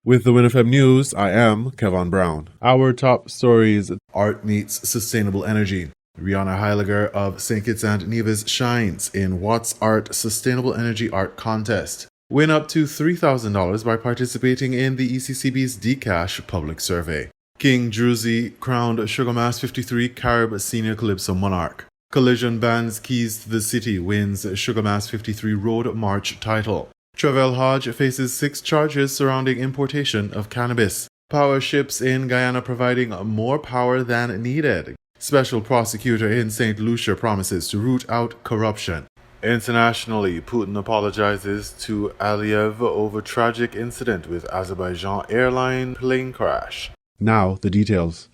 With the WINN FM News, I am Kevin Brown. Our top stories: art meets sustainable energy. Rihanna Heiliger of St. Kitts and Nevis shines in Watts Art Sustainable Energy Art Contest. Win up to $3,000 by participating in the ECCB's Dcash public survey. King Druzy crowned Sugarmass 53 Carib Senior Calypso Monarch. Collision bans Keys to the City wins Sugarmass 53 Road March title. Travel Hodge faces 6 charges surrounding importation of cannabis. Power ships in Guyana providing more power than needed. Special prosecutor in St. Lucia promises to root out corruption. Internationally, Putin apologizes to Aliyev over tragic incident with Azerbaijan airline plane crash. Now, the details.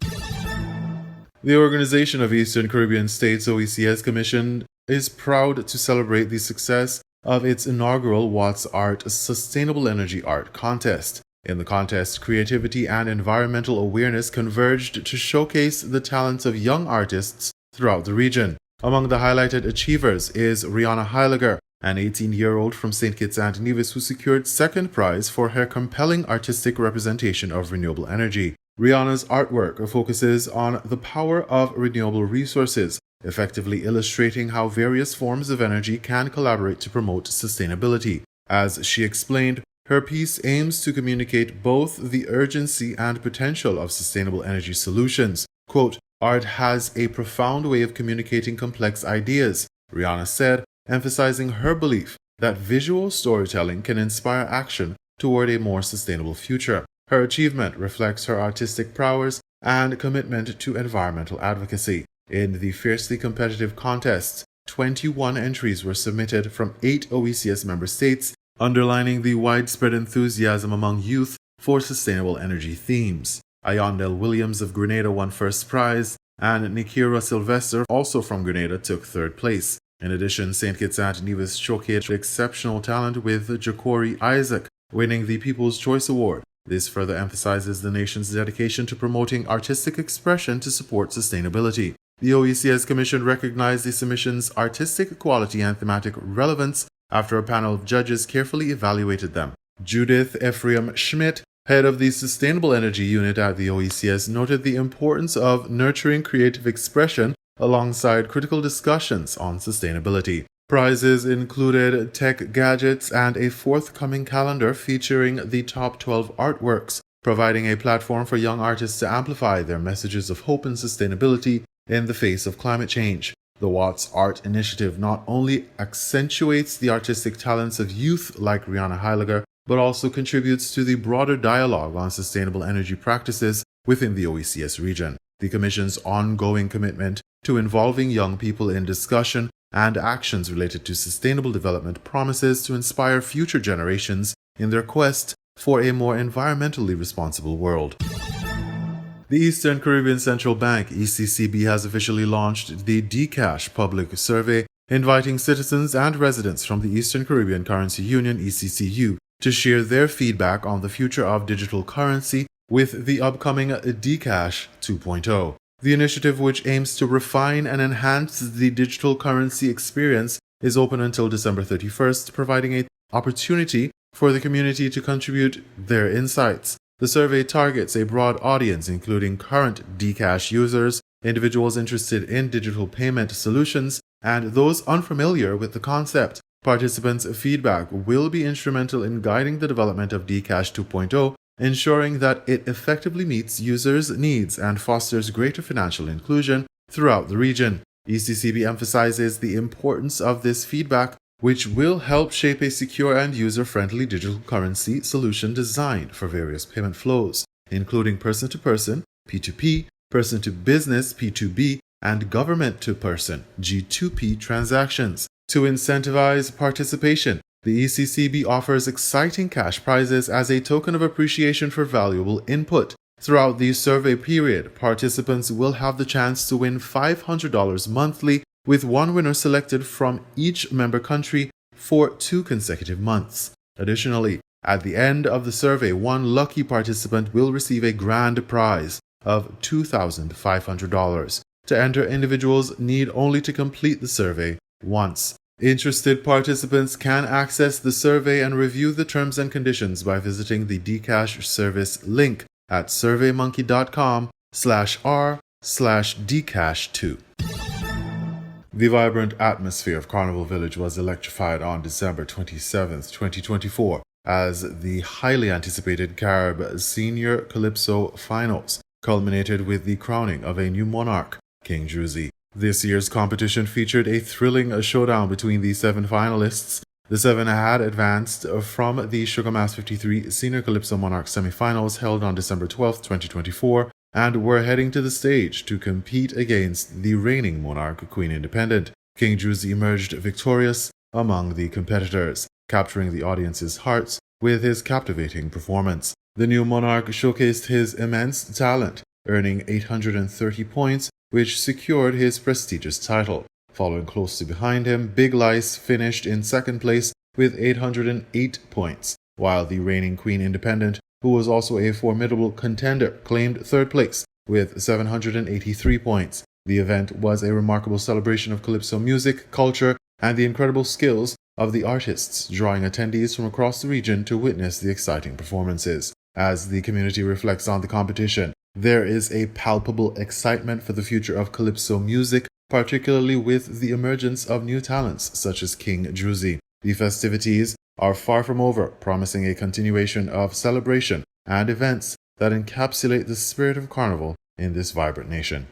The Organization of Eastern Caribbean States (OECS) Commission is proud to celebrate the success of its inaugural Watts Art Sustainable Energy Art Contest. In the contest, creativity and environmental awareness converged to showcase the talents of young artists throughout the region. Among the highlighted achievers is Rihanna Heiliger, an 18-year-old from St. Kitts and Nevis who secured second prize for her compelling artistic representation of renewable energy. Rihanna's artwork focuses on the power of renewable resources, effectively illustrating how various forms of energy can collaborate to promote sustainability. As she explained, her piece aims to communicate both the urgency and potential of sustainable energy solutions. Quote, "Art has a profound way of communicating complex ideas," Rihanna said, emphasizing her belief that visual storytelling can inspire action toward a more sustainable future. Her achievement reflects her artistic prowess and commitment to environmental advocacy. In the fiercely competitive contest, 21 entries were submitted from 8 OECS member states, underlining the widespread enthusiasm among youth for sustainable energy themes. Ayondel Williams of Grenada won first prize, and Nikira Sylvester, also from Grenada, took third place. In addition, St. Kitts and Nevis showcased exceptional talent with Jacori Isaac winning the People's Choice Award. This further emphasizes the nation's dedication to promoting artistic expression to support sustainability. The OECS Commission recognized the submission's artistic quality and thematic relevance after a panel of judges carefully evaluated them. Judith Ephraim Schmidt, head of the Sustainable Energy Unit at the OECS, noted the importance of nurturing creative expression alongside critical discussions on sustainability. Prizes included tech gadgets and a forthcoming calendar featuring the top 12 artworks, providing a platform for young artists to amplify their messages of hope and sustainability in the face of climate change. The Watts Art Initiative not only accentuates the artistic talents of youth like Rihanna Heiliger, but also contributes to the broader dialogue on sustainable energy practices within the OECS region. The Commission's ongoing commitment to involving young people in discussion and actions related to sustainable development promises to inspire future generations in their quest for a more environmentally responsible world. The Eastern Caribbean Central Bank, ECCB, has officially launched the Dcash public survey, inviting citizens and residents from the Eastern Caribbean Currency Union, ECCU, to share their feedback on the future of digital currency with the upcoming Dcash 2.0. The initiative, which aims to refine and enhance the digital currency experience, is open until December 31st, providing an opportunity for the community to contribute their insights. The survey targets a broad audience, including current Dcash users, individuals interested in digital payment solutions, and those unfamiliar with the concept. Participants' feedback will be instrumental in guiding the development of Dcash 2.0, ensuring that it effectively meets users' needs and fosters greater financial inclusion throughout the region. ECCB emphasizes the importance of this feedback, which will help shape a secure and user-friendly digital currency solution designed for various payment flows, including person-to-person, P2P, person-to-business, P2B, and government-to-person, G2P transactions. To incentivize participation, the ECCB offers exciting cash prizes as a token of appreciation for valuable input. Throughout the survey period, participants will have the chance to win $500 monthly, with one winner selected from each member country for 2 consecutive months. Additionally, at the end of the survey, one lucky participant will receive a grand prize of $2,500. To enter, individuals need only to complete the survey once. Interested participants can access the survey and review the terms and conditions by visiting the Dcash service link at surveymonkey.com/r/Dcash2. The vibrant atmosphere of Carnival Village was electrified on December 27, 2024, as the highly anticipated Carib Senior Calypso Finals culminated with the crowning of a new monarch, King Druzy. This year's competition featured a thrilling showdown between the 7 finalists. The 7 had advanced from the Sugar Mass 53 Senior Calypso Monarch semifinals held on December 12, 2024, and were heading to the stage to compete against the reigning monarch, Queen Independent. King Druzy emerged victorious among the competitors, capturing the audience's hearts with his captivating performance. The new monarch showcased his immense talent, earning 830 points, which secured his prestigious title. Following closely behind him, Big Lice finished in second place with 808 points, while the reigning Queen Independent, who was also a formidable contender, claimed third place with 783 points. The event was a remarkable celebration of calypso music, culture, and the incredible skills of the artists, drawing attendees from across the region to witness the exciting performances. As the community reflects on the competition, there is a palpable excitement for the future of calypso music, particularly with the emergence of new talents such as King Druzy. The festivities are far from over, promising a continuation of celebration and events that encapsulate the spirit of Carnival in this vibrant nation.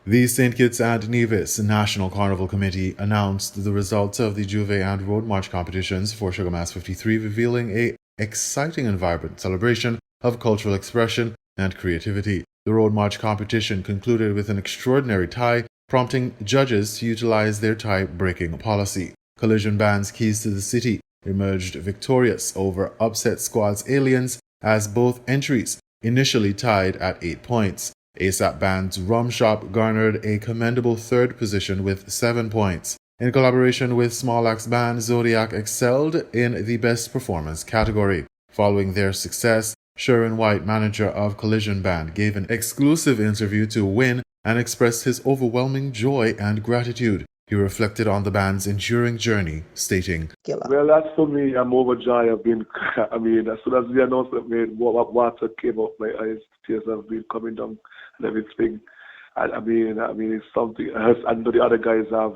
The St. Kitts and Nevis National Carnival Committee announced the results of the Juve and Road March competitions for Sugar Mass 53, revealing an exciting and vibrant celebration of cultural expression and creativity. The Road March competition concluded with an extraordinary tie, prompting judges to utilize their tie-breaking policy. Collision Band's Keys to the City emerged victorious over Upset Squad's Aliens, as both entries initially tied at 8 points. ASAP Band's Rum Shop garnered a commendable third position with 7 points. In collaboration with Small Axe Band, Zodiac excelled in the Best Performance category. Following their success, Sherwin White, manager of Collision Band, gave an exclusive interview to WINN and expressed his overwhelming joy and gratitude. He reflected on the band's enduring journey, stating, "Well, that's for me. I'm overjoyed. As soon as the announcement made, water came up my eyes, tears have been coming down and everything. It's something else. I know the other guys are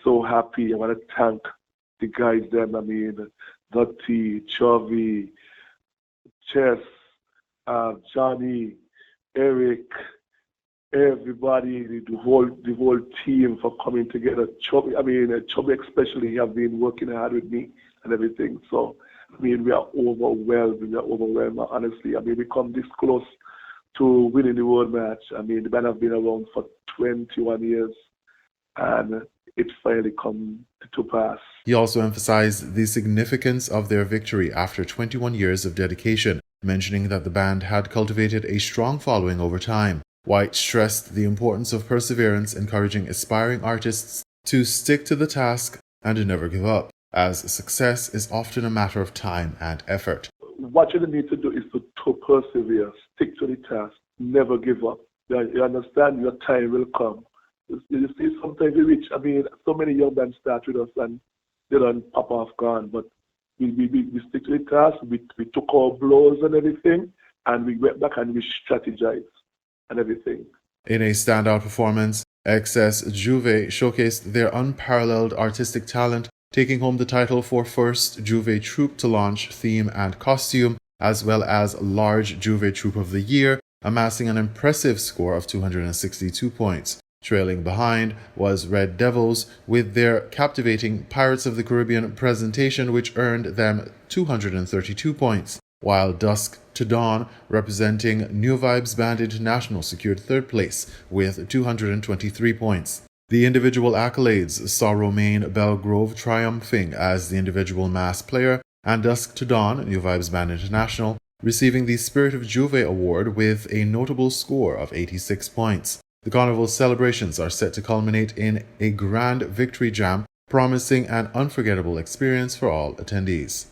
so happy. I want to thank the guys, Dottie, Chovy, Chess, Johnny, Eric, everybody, the whole team for coming together. Chubby especially have been working hard with me and everything. So, we are overwhelmed. Honestly. We come this close to winning the world match. The band have been around for 21 years, and it finally come to pass." He also emphasized the significance of their victory after 21 years of dedication, mentioning that the band had cultivated a strong following over time. White stressed the importance of perseverance, encouraging aspiring artists to stick to the task and never give up, as success is often a matter of time and effort. What you need to do is to persevere, stick to the task, never give up. You understand your time will come. You see, sometimes we reach, so many young men start with us and they don't pop off gone, but we stick to the task, we took our blows and everything, and we went back and we strategized and everything. In a standout performance, XS Juve showcased their unparalleled artistic talent, taking home the title for first Juve Troupe to launch theme and costume, as well as large Juve Troupe of the Year, amassing an impressive score of 262 points. Trailing behind was Red Devils with their captivating Pirates of the Caribbean presentation, which earned them 232 points, while Dusk to Dawn, representing New Vibes Band International, secured third place with 223 points. The individual accolades saw Romaine Belgrove triumphing as the individual mass player, and Dusk to Dawn, New Vibes Band International, receiving the Spirit of Juve Award with a notable score of 86 points. The Carnival celebrations are set to culminate in a grand victory jam, promising an unforgettable experience for all attendees.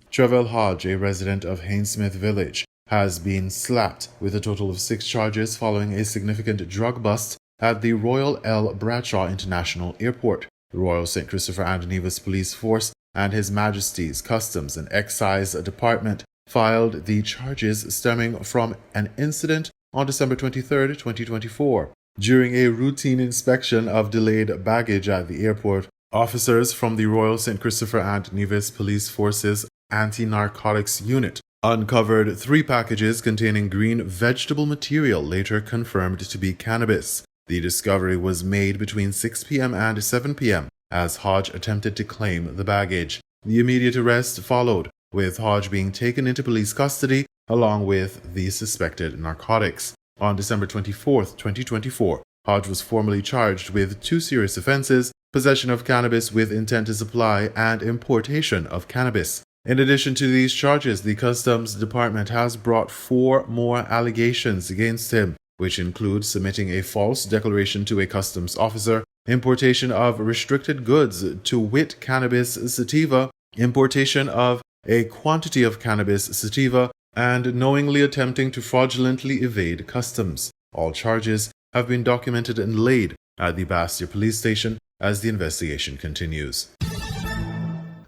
Trevell Hodge, a resident of Hainesmith Village, has been slapped with a total of 6 charges following a significant drug bust at the Royal L. Bradshaw International Airport. The Royal St. Christopher and Nevis Police Force and His Majesty's Customs and Excise Department filed the charges stemming from an incident on December 23, 2024. During a routine inspection of delayed baggage at the airport, officers from the Royal St. Christopher and Nevis Police Force's Anti-Narcotics Unit uncovered 3 packages containing green vegetable material later confirmed to be cannabis. The discovery was made between 6 p.m. and 7 p.m. as Hodge attempted to claim the baggage. The immediate arrest followed, with Hodge being taken into police custody along with the suspected narcotics. On December 24, 2024, Hodge was formally charged with 2 serious offenses: possession of cannabis with intent to supply and importation of cannabis. In addition to these charges, the Customs Department has brought 4 more allegations against him, which include submitting a false declaration to a customs officer, importation of restricted goods, to wit cannabis sativa, importation of a quantity of cannabis sativa, and knowingly attempting to fraudulently evade customs. All charges have been documented and laid at the Bastia Police Station as the investigation continues.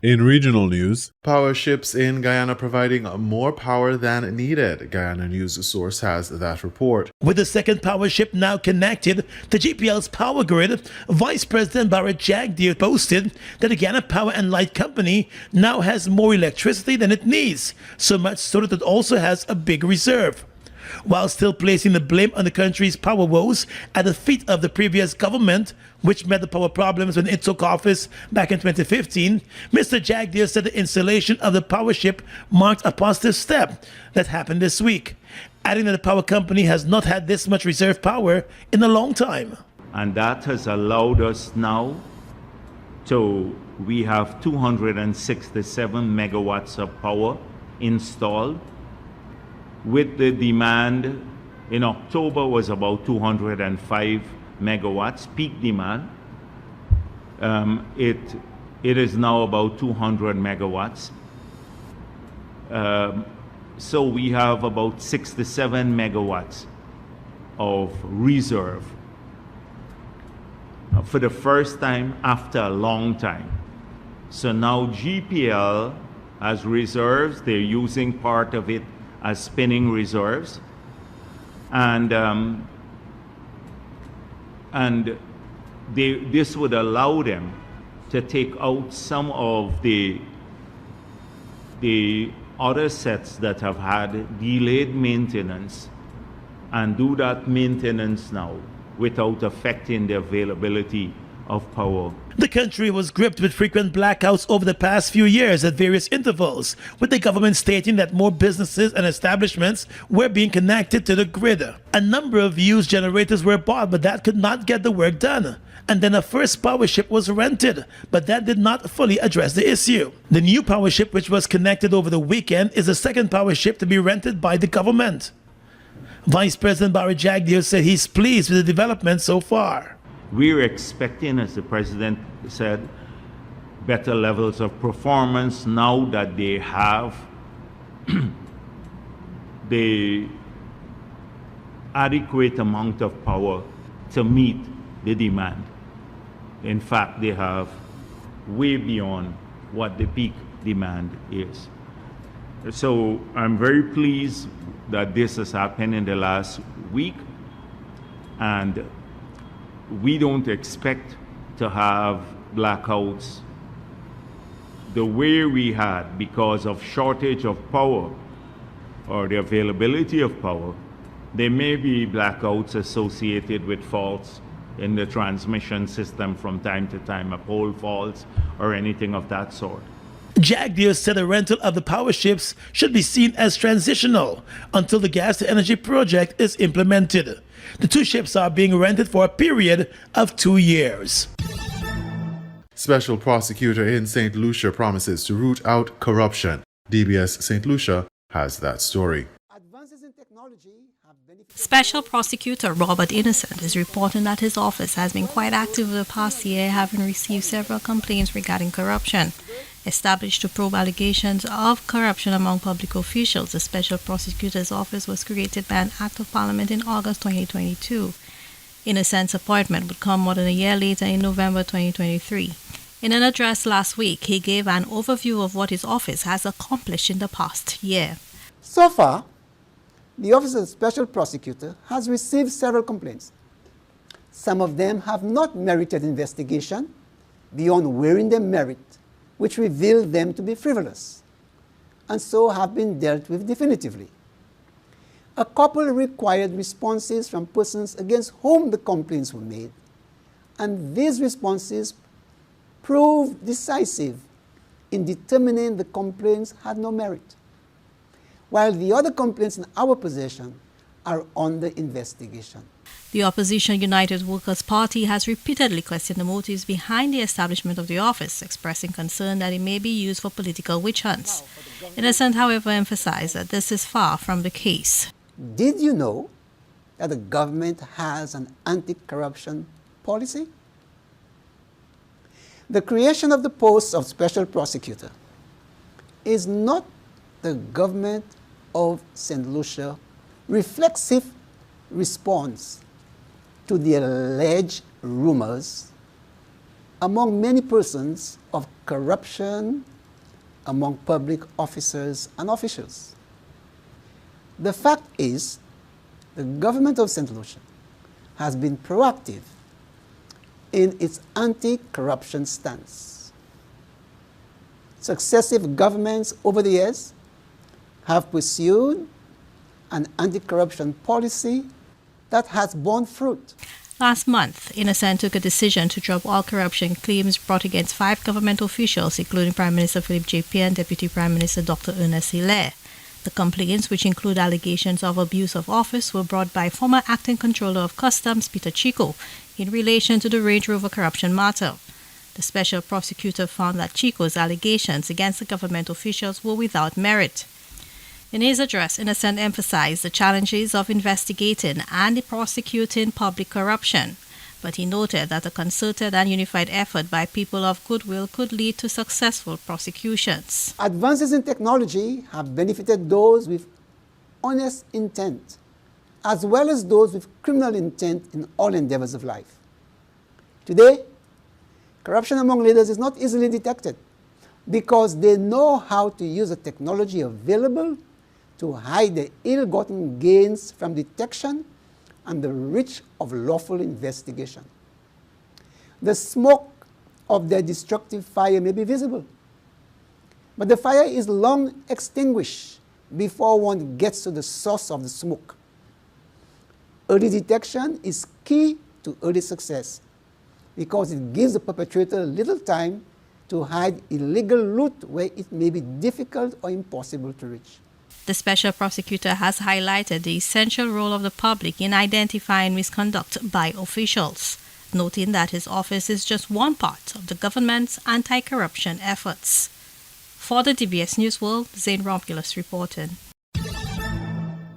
In regional news, power ships in Guyana providing more power than needed. Guyana News Source has that report. With the second power ship now connected to GPL's power grid, Vice President Barrett Jagdeer posted that the Guyana Power and Light Company now has more electricity than it needs, so much so that it also has a big reserve. While still placing the blame on the country's power woes at the feet of the previous government, which met the power problems when it took office back in 2015, Mr. Jagdeer said the installation of the power ship marked a positive step that happened this week, adding that the power company has not had this much reserve power in a long time. And that has allowed us now we have 267 megawatts of power installed, with the demand in October was about 205 megawatts, peak demand. It is now about 200 megawatts. So we have about 67 megawatts of reserve for the first time after a long time. So now GPL has reserves. They're using part of it as spinning reserves, this would allow them to take out some of the other sets that have had delayed maintenance and do that maintenance now without affecting the availability of power. The country was gripped with frequent blackouts over the past few years at various intervals, with the government stating that more businesses and establishments were being connected to the grid. A number of used generators were bought, but that could not get the work done. And then a first power ship was rented, but that did not fully address the issue. The new power ship, which was connected over the weekend, is the second power ship to be rented by the government. Vice President Barrett Jagdeer said he's pleased with the development so far. We're expecting, as the President said, better levels of performance now that they have the adequate amount of power to meet the demand. In fact, they have way beyond what the peak demand is. So I'm very pleased that this has happened in the last week, and we don't expect to have blackouts the way we had because of shortage of power or the availability of power. There may be blackouts associated with faults in the transmission system from time to time, a pole faults or anything of that sort. Jagdeer said the rental of the power ships should be seen as transitional until the gas to energy project is implemented. The 2 ships are being rented for a period of 2 years. Special prosecutor in St. Lucia promises to root out corruption. DBS St. Lucia has that story. Special Prosecutor Robert Innocent is reporting that his office has been quite active over the past year, having received several complaints regarding corruption. Established to probe allegations of corruption among public officials, the Special Prosecutor's Office was created by an Act of Parliament in August 2022. Innocent's appointment would come more than a year later in November 2023. In an address last week, he gave an overview of what his office has accomplished in the past year. So far, the Office of the Special Prosecutor has received several complaints. Some of them have not merited investigation beyond weighing their merit, which revealed them to be frivolous, and so have been dealt with definitively. A couple required responses from persons against whom the complaints were made, and these responses proved decisive in determining the complaints had no merit, while the other complaints in our possession are under investigation. The opposition United Workers' Party has repeatedly questioned the motives behind the establishment of the office, expressing concern that it may be used for political witch hunts. Innocent, however, emphasized that this is far from the case. Did you know that the government has an anti-corruption policy? The creation of the post of special prosecutor is not the government of St. Lucia reflexive response to the alleged rumors among many persons of corruption among public officers and officials. The fact is, the government of St. Lucia has been proactive in its anti-corruption stance. Successive governments over the years have pursued an anti-corruption policy that has borne fruit. Last month, Innocent took a decision to drop all corruption claims brought against 5 government officials, including Prime Minister Philip J.P. and Deputy Prime Minister Dr. Ernest Hilaire. The complaints, which include allegations of abuse of office, were brought by former Acting Controller of Customs Peter Chico in relation to the Range Rover corruption matter. The special prosecutor found that Chico's allegations against the government officials were without merit. In his address, Innocent emphasized the challenges of investigating and prosecuting public corruption, but he noted that a concerted and unified effort by people of goodwill could lead to successful prosecutions. Advances in technology have benefited those with honest intent, as well as those with criminal intent in all endeavors of life. Today, corruption among leaders is not easily detected because they know how to use the technology available to hide the ill-gotten gains from detection and the reach of lawful investigation. The smoke of their destructive fire may be visible, but the fire is long extinguished before one gets to the source of the smoke. Early detection is key to early success because it gives the perpetrator little time to hide illegal loot where it may be difficult or impossible to reach. The special prosecutor has highlighted the essential role of the public in identifying misconduct by officials, noting that his office is just one part of the government's anti-corruption efforts. For the DBS News World, Zane Romulus reporting.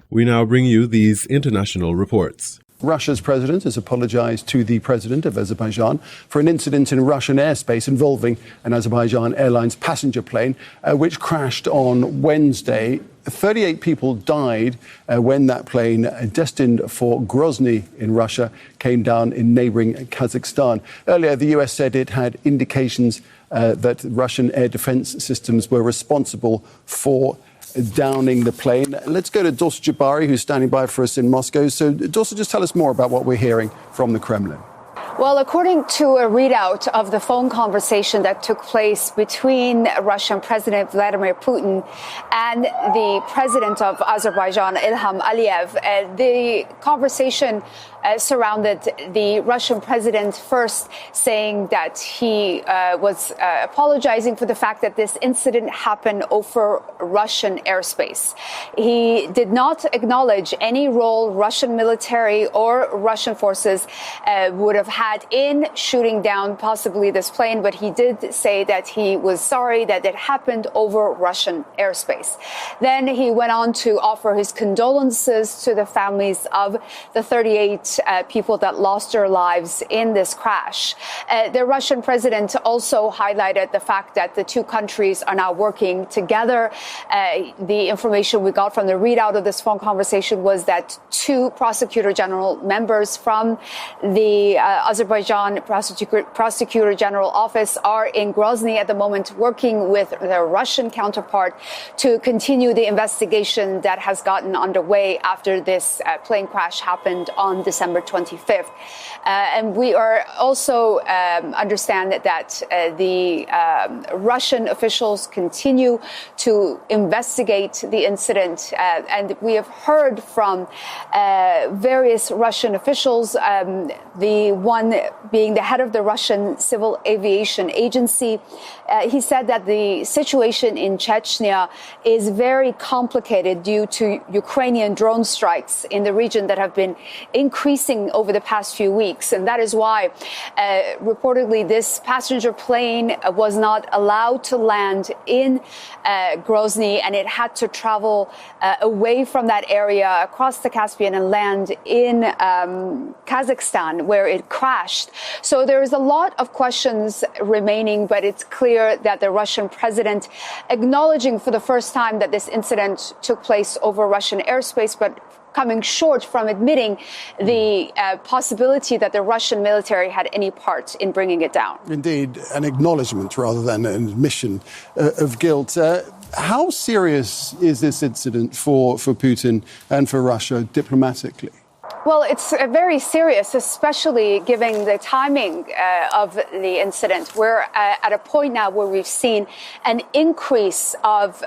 We now bring you these international reports. Russia's president has apologized to the president of Azerbaijan for an incident in Russian airspace involving an Azerbaijan Airlines passenger plane, which crashed on Wednesday. 38 people died when that plane, destined for Grozny in Russia, came down in neighboring Kazakhstan. Earlier, the US said it had indications that Russian air defense systems were responsible for downing the plane. Let's go to Dorsa Jabari, who's standing by for us in Moscow. So, Dorsa, just tell us more about what we're hearing from the Kremlin. Well, according to a readout of the phone conversation that took place between Russian President Vladimir Putin and the president of Azerbaijan, Ilham Aliyev, the conversation surrounded the Russian president first saying that he was apologizing for the fact that this incident happened over Russian airspace. He did not acknowledge any role Russian military or Russian forces would have had in shooting down possibly this plane, but he did say that he was sorry that it happened over Russian airspace. Then he went on to offer his condolences to the families of the 38 8 people that lost their lives in this crash. The Russian president also highlighted the fact that the two countries are now working together. The information we got from the readout of this phone conversation was that 2 prosecutor general members from the Azerbaijan prosecutor general office are in Grozny at the moment, working with their Russian counterpart to continue the investigation that has gotten underway after this plane crash happened on December 25th. And we are also understand that the Russian officials continue to investigate the incident. And we have heard from various Russian officials, the one being the head of the Russian Civil Aviation Agency. He said that the situation in Chechnya is very complicated due to Ukrainian drone strikes in the region that have been increasing over the past few weeks. And that is why, reportedly, this passenger plane was not allowed to land in Grozny, and it had to travel away from that area across the Caspian and land in Kazakhstan, where it crashed. So there is a lot of questions remaining, but it's clear that the Russian president, acknowledging for the first time that this incident took place over Russian airspace, but coming short from admitting the possibility that the Russian military had any part in bringing it down. Indeed, an acknowledgement rather than an admission of guilt. How serious is this incident for Putin and for Russia diplomatically? Well, it's very serious, especially given the timing of the incident. We're at a point now where we've seen an increase of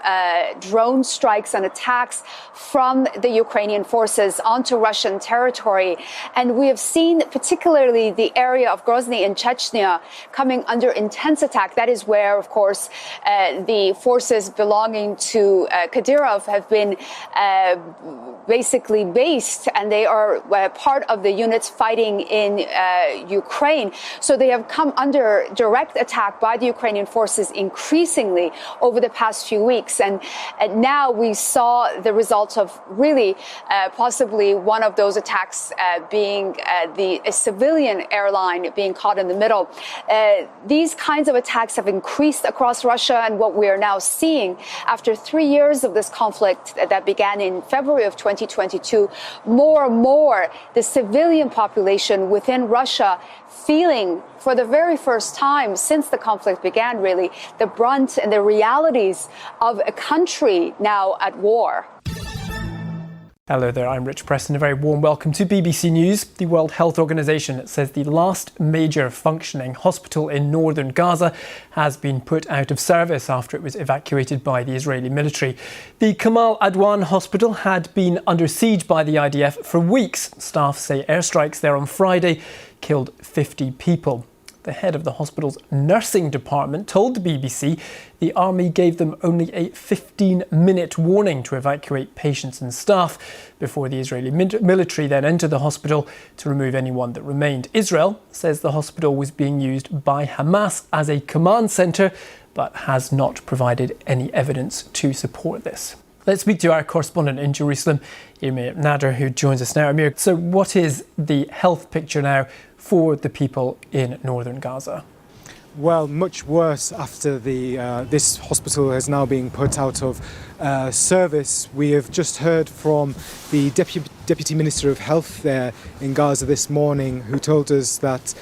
drone strikes and attacks from the Ukrainian forces onto Russian territory. And we have seen particularly the area of Grozny in Chechnya coming under intense attack. That is where, of course, the forces belonging to Kadyrov have been basically based, and they are part of the units fighting in Ukraine. So they have come under direct attack by the Ukrainian forces increasingly over the past few weeks. And now we saw the results of really possibly one of those attacks being a civilian airline being caught in the middle. These kinds of attacks have increased across Russia, and what we are now seeing after 3 years of this conflict that began in February of 2022, more and more the civilian population within Russia feeling for the very first time since the conflict began, really, the brunt and the realities of a country now at war. Hello there, I'm Rich Preston. A very warm welcome to BBC News. The World Health Organization says the last major functioning hospital in northern Gaza has been put out of service after it was evacuated by the Israeli military. The Kamal Adwan hospital had been under siege by the IDF for weeks. Staff say airstrikes there on Friday killed 50 people. The head of the hospital's nursing department told the BBC the army gave them only a 15-minute warning to evacuate patients and staff before the Israeli military then entered the hospital to remove anyone that remained. Israel says the hospital was being used by Hamas as a command centre, but has not provided any evidence to support this. Let's speak to our correspondent in Jerusalem, Amir Nader, who joins us now. Amir, so what is the health picture now for the people in northern Gaza? Well, much worse after this hospital is now being put out of service. We have just heard from the Deputy Minister of Health there in Gaza this morning, who told us that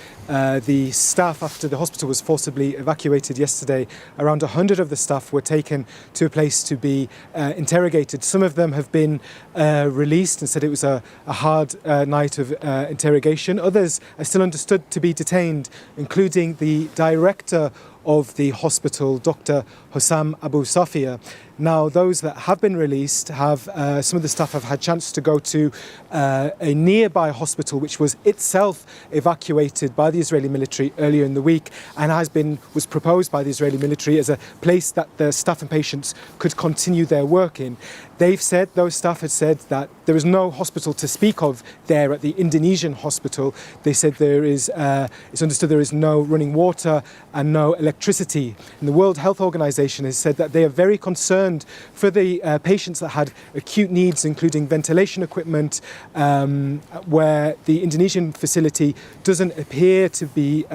the staff, after the hospital was forcibly evacuated yesterday, around 100 of the staff were taken to a place to be interrogated. Some of them have been released and said it was a hard night of interrogation. Others are still understood to be detained, including the director of the hospital, Dr. Hossam Abu Safia. Now, those that have been released have, some of the staff have had chance to go to a nearby hospital, which was itself evacuated by the Israeli military earlier in the week and was proposed by the Israeli military as a place that the staff and patients could continue their work in. Those staff had said that there is no hospital to speak of there at the Indonesian hospital. They said it's understood there is no running water and no electricity electricity. And the World Health Organization has said that they are very concerned for the patients that had acute needs, including ventilation equipment, where the Indonesian facility doesn't appear to be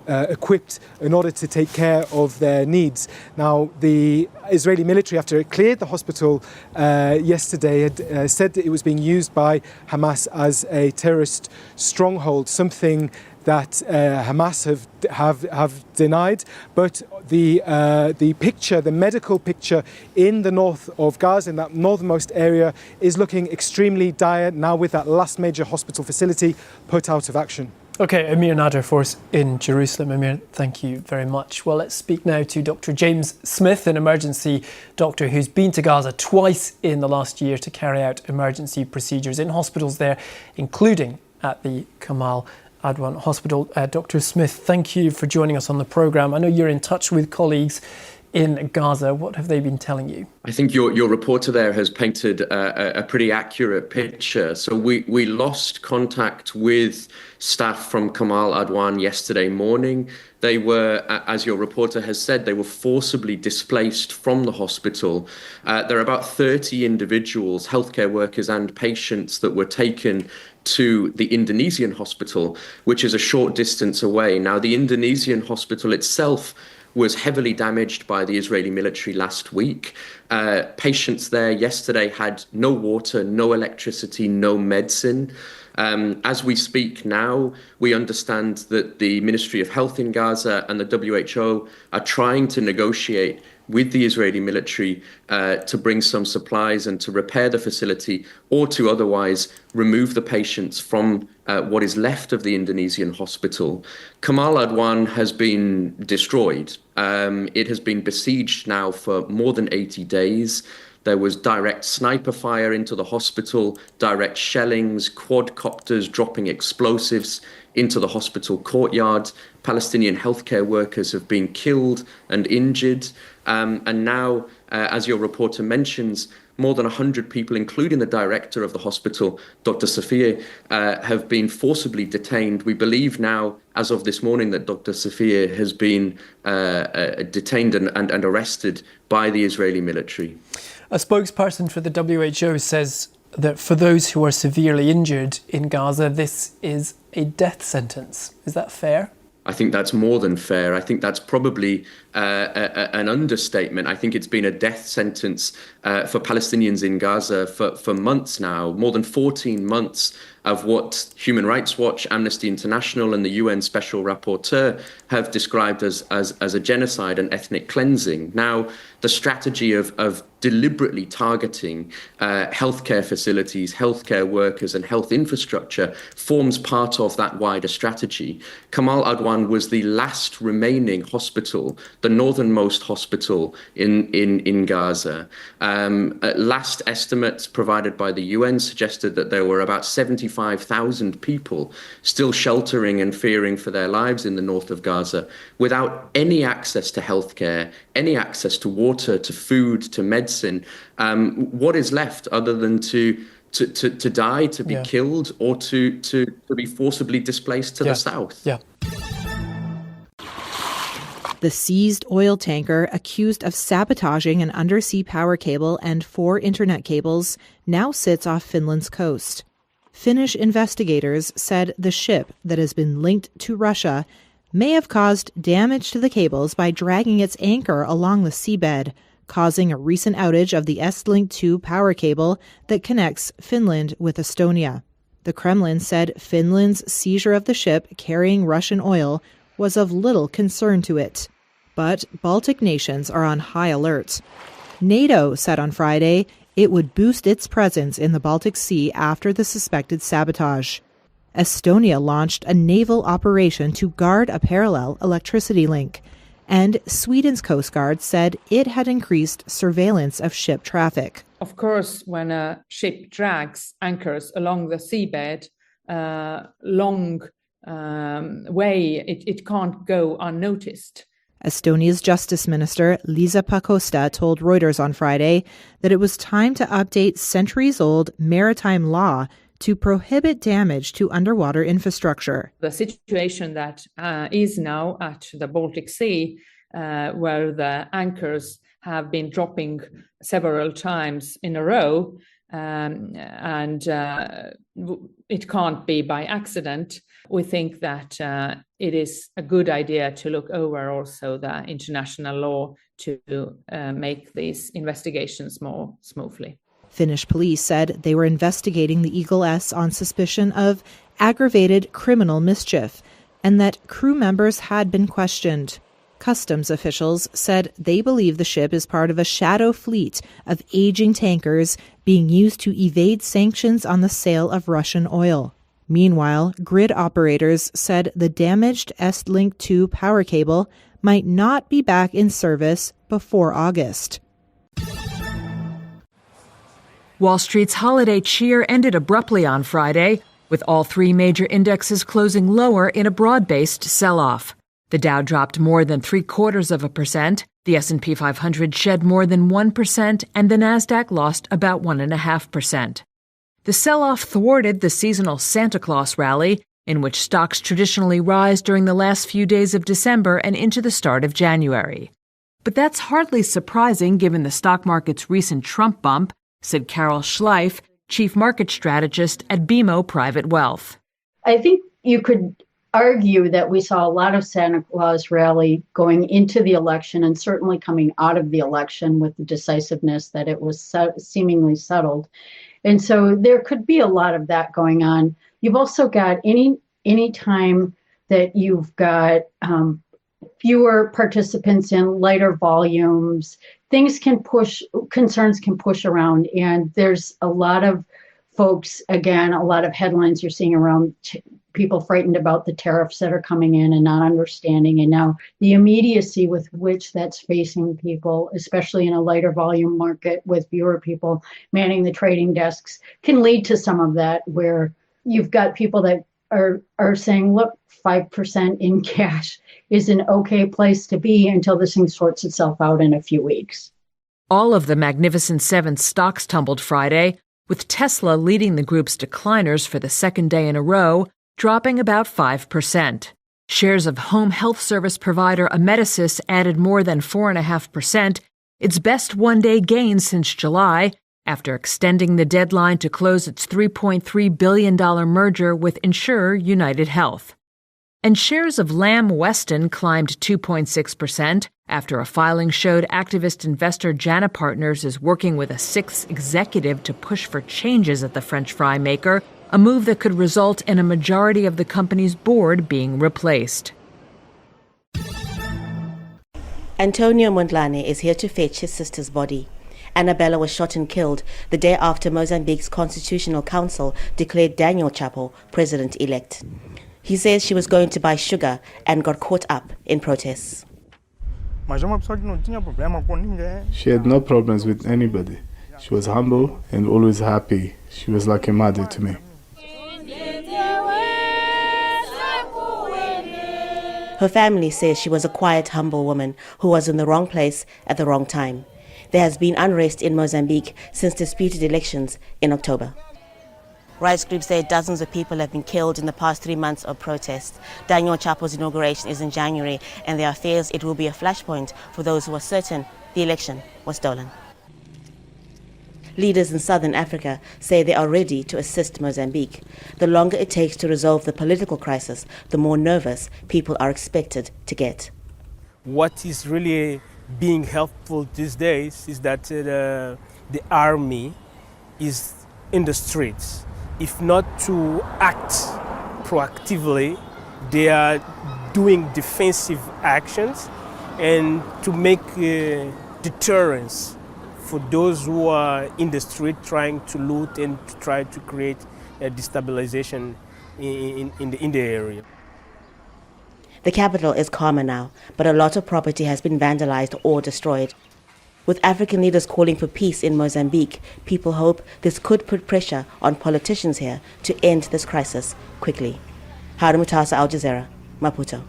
equipped in order to take care of their needs. Now, the Israeli military, after it cleared the hospital yesterday, had said that it was being used by Hamas as a terrorist stronghold, something that Hamas have denied. But the picture, the medical picture in the north of Gaza, in that northernmost area, is looking extremely dire now with that last major hospital facility put out of action. Okay, Amir Nader for us in Jerusalem. Amir, thank you very much. Well, let's speak now to Dr. James Smith, an emergency doctor who's been to Gaza twice in the last year to carry out emergency procedures in hospitals there, including at the Kamal Adwan Hospital. Dr. Smith, thank you for joining us on the programme. I know you're in touch with colleagues in Gaza. What have they been telling you? I think your reporter there has painted a pretty accurate picture. So we lost contact with staff from Kamal Adwan yesterday morning. They were, as your reporter has said, they were forcibly displaced from the hospital. There are about 30 individuals, healthcare workers and patients that were taken to the Indonesian hospital, which is a short distance away. Now, the Indonesian hospital itself was heavily damaged by the Israeli military last week. Patients there yesterday had no water, no electricity, no medicine. As we speak now, we understand that the Ministry of Health in Gaza and the WHO are trying to negotiate with the Israeli military to bring some supplies and to repair the facility, or to otherwise remove the patients from what is left of the Indonesian hospital. Kamal Adwan has been destroyed. It has been besieged now for more than 80 days. There was direct sniper fire into the hospital, direct shellings, quadcopters dropping explosives into the hospital courtyard. Palestinian healthcare workers have been killed and injured. And now, as your reporter mentions, more than 100 people, including the director of the hospital, Dr. Safia, have been forcibly detained. We believe now, as of this morning, that Dr. Safia has been detained and arrested by the Israeli military. A spokesperson for the WHO says that for those who are severely injured in Gaza, this is a death sentence. Is that fair? I think that's more than fair. I think that's probably an understatement. I think it's been a death sentence for Palestinians in Gaza for months now, more than 14 months of what Human Rights Watch, Amnesty International and the UN Special Rapporteur have described as a genocide and ethnic cleansing. Now, the strategy of deliberately targeting healthcare facilities, healthcare workers and health infrastructure forms part of that wider strategy. Kamal Adwan was the last remaining hospital, the northernmost hospital in Gaza. Last estimates provided by the UN suggested that there were about 75,000 people still sheltering and fearing for their lives in the north of Gaza without any access to healthcare, any access to water, to food, to medicine. What is left other than to die, to be killed, or to be forcibly displaced to the south? Yeah. The seized oil tanker, accused of sabotaging an undersea power cable and 4 internet cables, now sits off Finland's coast. Finnish investigators said the ship that has been linked to Russia may have caused damage to the cables by dragging its anchor along the seabed, causing a recent outage of the S-Link 2 power cable that connects Finland with Estonia. The Kremlin said Finland's seizure of the ship carrying Russian oil was of little concern to it. But Baltic nations are on high alert. NATO said on Friday it would boost its presence in the Baltic Sea after the suspected sabotage. Estonia launched a naval operation to guard a parallel electricity link. And Sweden's Coast Guard said it had increased surveillance of ship traffic. Of course, when a ship drags anchors along the seabed, long way, it can't go unnoticed. Estonia's Justice Minister Liisa Pakosta told Reuters on Friday that it was time to update centuries-old maritime law to prohibit damage to underwater infrastructure. The situation that is now at the Baltic Sea where the anchors have been dropping several times in a row, and it can't be by accident. We think that it is a good idea to look over also the international law to make these investigations more smoothly. Finnish police said they were investigating the Eagle S on suspicion of aggravated criminal mischief and that crew members had been questioned. Customs officials said they believe the ship is part of a shadow fleet of aging tankers being used to evade sanctions on the sale of Russian oil. Meanwhile, grid operators said the damaged Estlink 2 power cable might not be back in service before August. Wall Street's holiday cheer ended abruptly on Friday, with all three major indexes closing lower in a broad-based sell-off. The Dow dropped more than 0.75%, the S&P 500 shed more than 1%, and the Nasdaq lost about 1.5%. The sell-off thwarted the seasonal Santa Claus rally, in which stocks traditionally rise during the last few days of December and into the start of January. But that's hardly surprising given the stock market's recent Trump bump, said Carol Schleif, chief market strategist at BMO Private Wealth. I think you could argue that we saw a lot of Santa Claus rally going into the election and certainly coming out of the election with the decisiveness that it was seemingly settled. And so there could be a lot of that going on. You've also got any time that you've got fewer participants in lighter volumes, concerns can push around. And there's a lot of folks, again, a lot of headlines you're seeing around people frightened about the tariffs that are coming in and not understanding. And now the immediacy with which that's facing people, especially in a lighter volume market with fewer people manning the trading desks, can lead to some of that where you've got people that are saying, look, 5% in cash is an okay place to be until this thing sorts itself out in a few weeks. All of the Magnificent Seven stocks tumbled Friday, with Tesla leading the group's decliners for the second day in a row, dropping about 5%. Shares of home health service provider Amedisys added more than 4.5%, its best one-day gain since July, after extending the deadline to close its $3.3 billion merger with insurer United Health. And shares of Lamb Weston climbed 2.6% after a filing showed activist investor Jana Partners is working with a sixth executive to push for changes at the French fry maker, a move that could result in a majority of the company's board being replaced. Antonio Mondlane is here to fetch his sister's body. Annabella was shot and killed the day after Mozambique's Constitutional Council declared Daniel Chapo president-elect. He says she was going to buy sugar and got caught up in protests. She had no problems with anybody. She was humble and always happy. She was like a mother to me. Her family says she was a quiet, humble woman who was in the wrong place at the wrong time. There has been unrest in Mozambique since disputed elections in October. Rights groups say dozens of people have been killed in the past 3 months of protests. Daniel Chapo's inauguration is in January, and there are fears it will be a flashpoint for those who are certain the election was stolen. Leaders in southern Africa say they are ready to assist Mozambique. The longer it takes to resolve the political crisis, the more nervous people are expected to get. What is really being helpful these days is that the army is in the streets. If not to act proactively, they are doing defensive actions and to make deterrence for those who are in the street trying to loot and to try to create a destabilization in the area. The capital is calmer now, but a lot of property has been vandalized or destroyed. With African leaders calling for peace in Mozambique, people hope this could put pressure on politicians here to end this crisis quickly. Harun Mutasa, Al Jazeera, Maputo.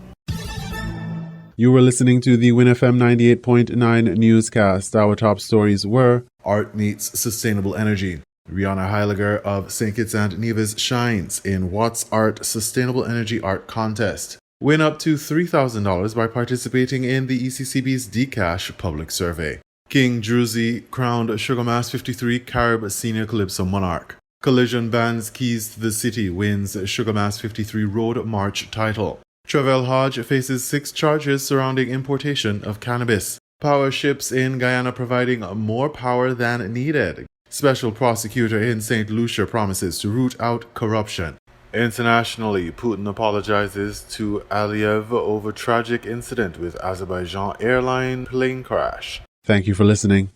You were listening to the WINN FM 98.9 newscast. Our top stories were: art meets sustainable energy. Rihanna Heiliger of St. Kitts and Nevis shines in Watts Art Sustainable Energy Art Contest. Win up to $3,000 by participating in the ECCB's Dcash public survey. King Druzy crowned Sugarmass 53 Carib Senior Calypso Monarch. Collision bans keys to the city wins Sugarmass 53 Road March title. Travel Hodge faces 6 charges surrounding importation of cannabis. Power ships in Guyana providing more power than needed. Special prosecutor in St. Lucia promises to root out corruption. Internationally, Putin apologizes to Aliyev over tragic incident with Azerbaijan airline plane crash. Thank you for listening.